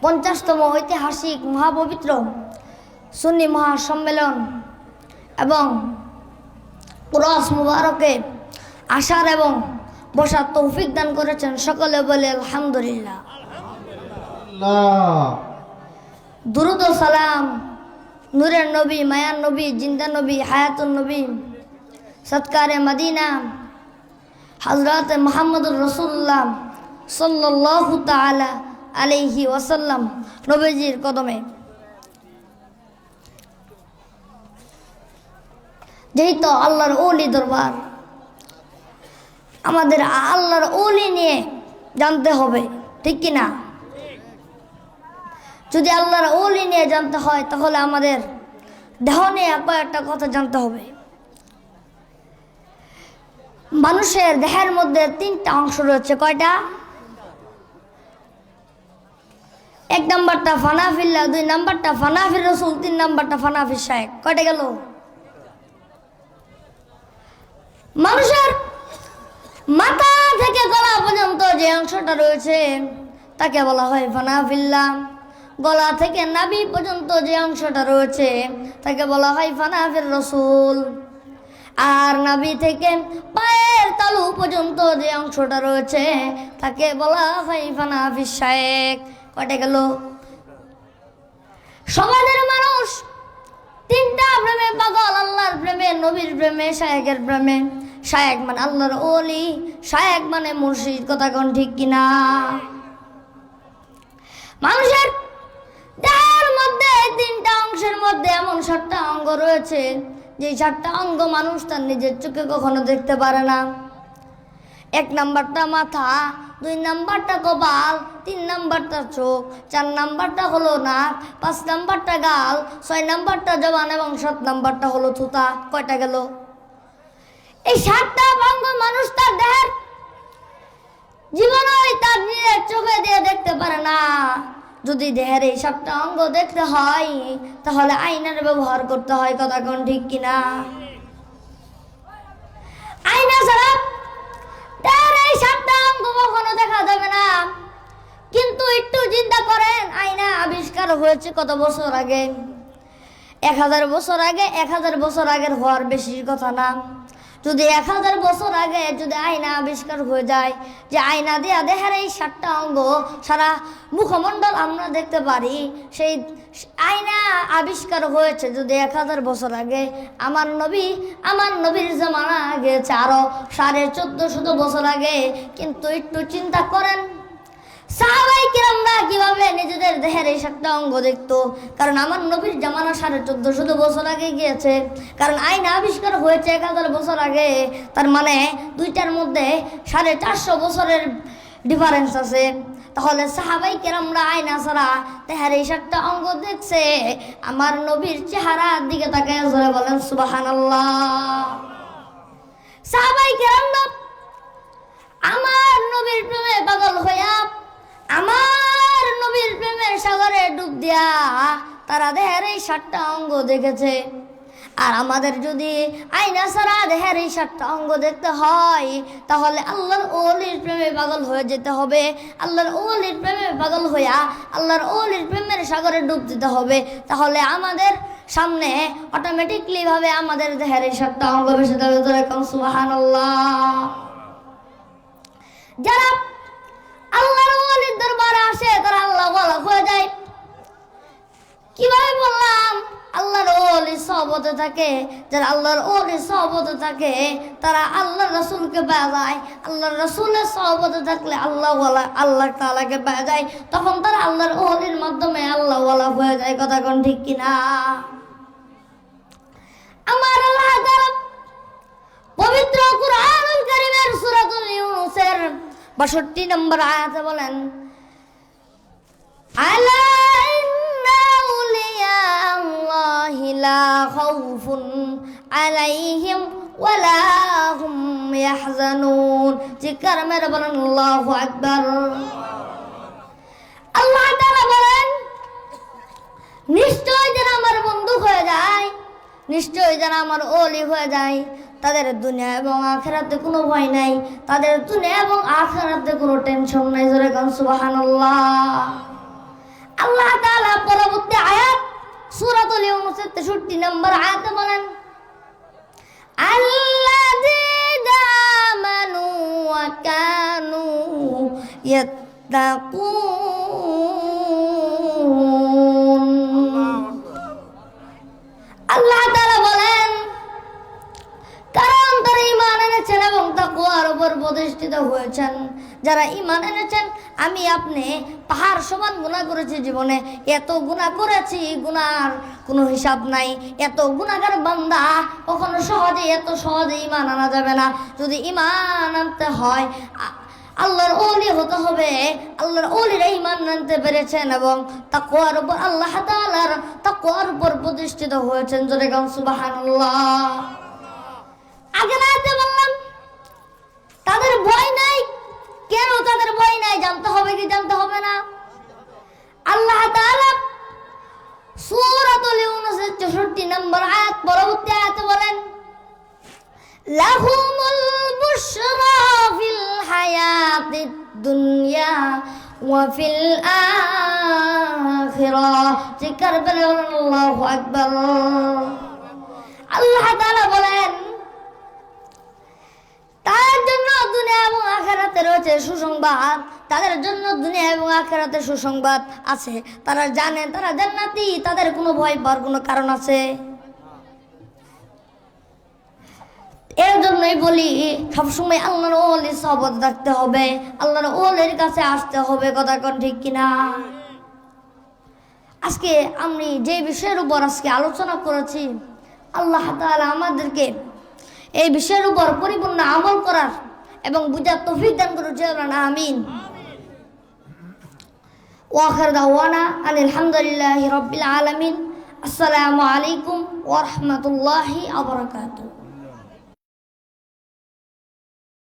50তম ঐতিহাসিক মহাপবিত্র সুন্নি মহাসম্মেলন এবং উরস মুবারকে আসার এবং বসার তৌফিক দান করেছেন। সকলে বলে আলহামদুলিল্লাহ। দুরুদ ও সালাম নূরের নবী, মায়ার নবী, জিন্দা নবী, হায়াতুন নবী, সৎকারে মদিনা হযরত মুহাম্মদুর রাসূলুল্লাহ সাল্লাল্লাহু তাআলা আলাইহি ওয়াসাল্লাম নবীজির কদমে। যেহেতু আল্লাহর ওলি দরবার, আমাদের আল্লাহর ওলি নিয়ে জানতে হবে, ঠিক কি না? যদি আল্লাহর ওলি নিয়ে জানতে হয় তাহলে আমাদের দেহ নিয়ে কয়েকটা কথা জানতে হবে। মানুষের দেহের মধ্যে 3টা অংশ রয়েছে। কয়টা? 1 নাম্বারটা ফানাফিল্লাহ, 2 নাম্বারটা ফানাফির রাসূল, 3 নাম্বারটা ফানাফির শায়েখ। কয়টা গেল? মানুষের মাথা থেকে গলা পর্যন্ত যে অংশটা রয়েছে তাকে বলা হয় ফানাফিল্লাহ। গলা থেকে নাভি পর্যন্ত যে অংশটা রয়েছে তাকে বলা হয় ফানাফির রাসূল। আর নাভি থেকে পায়ের তালু পর্যন্ত যে অংশটা রয়েছে তাকে বলা হয় ফানাফির শায়েখ। কয়টা গেল? সমাজের মানুষ 3টা প্রেমে পাগল, আল্লাহর প্রেমে, নবীর প্রেমে, শায়েখের প্রেমে। শায়েখ মানে আল্লাহর ওলি, শায়েখ মানে মুর্শিদ। কথা কোন ঠিক কিনা? মানুষের দেহের মধ্যে 3টা অংশের মধ্যে এমন 7টা অঙ্গ রয়েছে যে 7টা অঙ্গ মানুষ তার নিজের চোখে কখনো দেখতে পারে না। 1 নাম্বারটা মাথা, 2 নাম্বারটা কপাল, 3 নাম্বারটা চোখ, 4 নাম্বারটা হলো নাক, 5 নাম্বারটা গাল, 6 নাম্বারটা জবান এবং 7 নাম্বারটা হলো থুতা। কয়টা গেল? এই 7টা অঙ্গ মানুষ তার দেহের জীবনই তার নিজের চোখে দিয়ে দেখতে পারে না। যদি দেহের এই 7টা অঙ্গ দেখতে হয় তাহলে আয়নার ব্যবহার করতে হয়। কথা কোন ঠিক কিনা? আয়না ছাড়া দেহের এই 7টা অঙ্গ কখনো দেখা যাবে না। কিন্তু একটু চিন্তা করেন, আয়না আবিষ্কার হয়েছে কত বছর আগে? 1000 বছর আগে। 1000 বছর আগের হওয়ার বেশি কথা না। যদি 1000 বছর আগে যদি আয়না আবিষ্কার হয়ে যায়, যে আয়না দিয়া দেহের এই 7টা অঙ্গ সারা মুখমণ্ডল আমরা দেখতে পারি, সেই আয়না আবিষ্কার হয়েছে যদি 1000 বছর আগে, আমার নবীর জামানা গেছে আরো 1450 বছর আগে। কিন্তু একটু চিন্তা করেন সাহাবায়ে কেরামরা কিভাবে নিজেদের দেহের এই 7টা অঙ্গ দেখতো। কারণ আমার নবীর জামানা 1450 বছর আগে গিয়েছে, কারণ আয়না আবিষ্কার হয়েছে 1000 বছর আগে। তার মানে 2টার মধ্যে 450 বছরের ডিফারেন্স আছে। তাহলে সাহাবায়ে কেরামরা আয়না ছাড়া দেহের এই 7টা অঙ্গ দেখছে। আমার নবীর চেহারার দিকে তাকায় জোরে বলেন সুবহানাল্লাহ। সাহাবায়ে কেরামরা আমার নবীর প্রেমে পাগল হইয়া, আমার নবীর প্রেমের সাগরে ডুব দিয়া তারা দেহের এই 7টা অঙ্গ দেখেছে। আর আমাদের যদি আয়না ছাড়া দেহের এই 7টা অঙ্গ দেখতে হয় তাহলে আল্লাহর ওলির প্রেমে পাগল হয়ে যেতে হবে। আল্লাহর ওলির প্রেমে পাগল হইয়া আল্লাহর ওলির প্রেমের সাগরে ডুব দিতে হবে। তাহলে আমাদের সামনে অটোমেটিকলি ভাবে আমাদের দেহের এই 7টা অঙ্গ ভেসে যাবে। সুবহানাল্লাহ। যারা আল্লাহর ওলির দরবারে আসে তারা আল্লাহ ওয়ালা হয়ে যায়। কিভাবে বললাম? আল্লাহর ওলির সহবতে থাকে। যারা আল্লাহর ওলির সহবতে থাকে তারা আল্লাহর রাসূলকে পেয়ে যায়। আল্লাহর রাসূলের সহবতে থাকলে আল্লাহ ওয়ালা আল্লাহ তাআলাকে পেয়ে যায়। তখন তারা আল্লাহর ওলির মাধ্যমে আল্লাহ ওয়ালা হয়ে যায়। কথা কোন ঠিক কিনা? আমার আল্লাহ তাআলা পবিত্র কুরআনুল কারীমের সূরাতুল ইউনূসের 62 নম্বর আয়াতে বলেন, আলা ইন্না আউলিয়া আল্লাহি লা খাউফুন আলাইহিম ওয়ালা হুম ইয়াহজানুন। জিকার মেরে বলেন আল্লাহু আকবার। আল্লাহ তাআলা বলেন, নিশ্চয় যারা আমার বন্ধু হয়ে যায়, নিশ্চয় যারা আমার ওলি হয়ে যায় তাদের দুনিয়া এবং আখিরাতে কোনো ভয় নাই, তাদের দুনিয়া এবং আখিরাতে কোনো টেনশন নাই। জোরে গান সুবহানাল্লাহ। সূরাতুল ইউনূসের 63 নম্বর আয়াতে বলেন, আল্লাযীনা আমানু ওয়া কানু ইয়াত্তাকুন। আল্লাহ তাআলা বলেন, কারণ তারা ঈমান এনেছেন এবং তাকওয়ার উপর প্রতিষ্ঠিত হয়েছেন। যারা ঈমান এনেছেন, আমি আপনি পাহাড় সমান গুনাহ করেছি জীবনে, এত গুনাহ করেছি, গুনার কোনো হিসাব নাই। এত গুনাহগার বান্দা কখনো এত সহজে ঈমান আনা যাবে না। যদি ঈমান আনতে হয়, আল্লাহর ওলি হতে হবে। আল্লাহর ওলিরা ঈমান আনতে পেরেছেন এবং তাকওয়ার উপর, আল্লাহ তাআলার তাকওয়ার উপর প্রতিষ্ঠিত হয়েছেন। জোরে গান সুবহানাল্লাহ। আগে রাতে বললাম তাদের ভয় নাই। কেন তাদের ভয় নাই জানতে হবে কি জানতে হবে না? আল্লাহ তাআলা সূরাতুল ইউনূসের 64 নম্বর আয়াত পরবর্তী আয়াতে বলেন, লাহুমুল বুশরা ফিল হায়াতিদ দুনিয়া ওয়া ফিল আখিরাহ। জিকির বলেন আল্লাহু আকবার। আল্লাহ তাআলা বলেন, তাদের জন্য দুনিয়া এবং আখিরাতে রয়েছে সুসংবাদ। তাদের জন্য দুনিয়া এবং আখিরাতে সুসংবাদ আছে। তারা জানে তারা জান্নাতি, তাদের কোনো ভয় পাওয়ার কোনো কারণ আছে? এর জন্যই বলি সবসময় আল্লাহর ওলির সহবত রাখতে হবে, আল্লাহর ওলির কাছে আসতে হবে। কথা কোন ঠিক কিনা? আজকে আমি যে বিষয়ের উপর আজকে আলোচনা করেছি, আল্লাহ তাআলা আমাদেরকে এই বিষয়ের উপর পরিপূর্ণ আমল করার এবং বুঝার তৌফিক দান করুন। আমিন। ওয়া আখির দাওয়ানা আনিল হামদুলিল্লাহি রাব্বিল আলামিন। আসসালামু আলাইকুম ওয়া রাহমাতুল্লাহি ওয়া বারাকাতুহু।